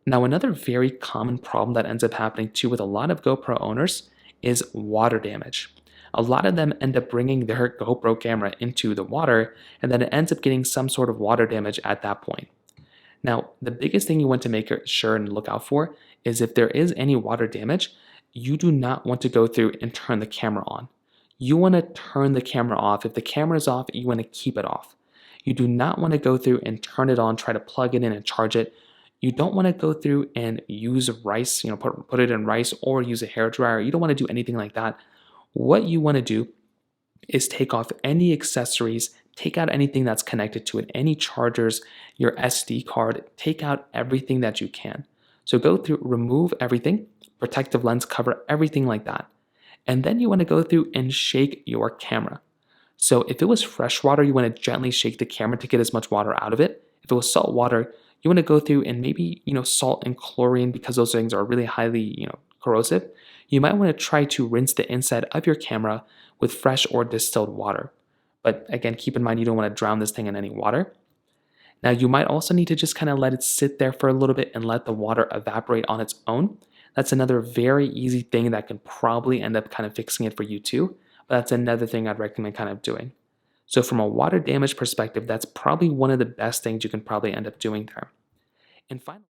Now, another very common problem that ends up happening too with a lot of GoPro owners is water damage. A lot of them end up bringing their GoPro camera into the water, and then it ends up getting some sort of water damage at that point. Now, the biggest thing you want to make sure and look out for is if there is any water damage, you do not want to go through and turn the camera on. You want to turn the camera off. If the camera is off, you want to keep it off. You do not want to go through and turn it on, try to plug it in and charge it. You don't want to go through and use rice, put it in rice or use a hair dryer. You don't want to do anything like that. What you want to do is take off any accessories, take out anything that's connected to it, any chargers, your SD card, take out everything that you can. So go through, remove everything, protective lens cover, everything like that. And then you want to go through and shake your camera. So if it was fresh water, you want to gently shake the camera to get as much water out of it. If it was salt water, you want to go through and maybe, salt and chlorine, because those things are really highly, corrosive. You might want to try to rinse the inside of your camera with fresh or distilled water. But again, keep in mind you don't want to drown this thing in any water. Now, you might also need to just kind of let it sit there for a little bit and let the water evaporate on its own. That's another very easy thing that can probably end up kind of fixing it for you too. But that's another thing I'd recommend kind of doing. So from a water damage perspective, that's probably one of the best things you can probably end up doing there. And finally,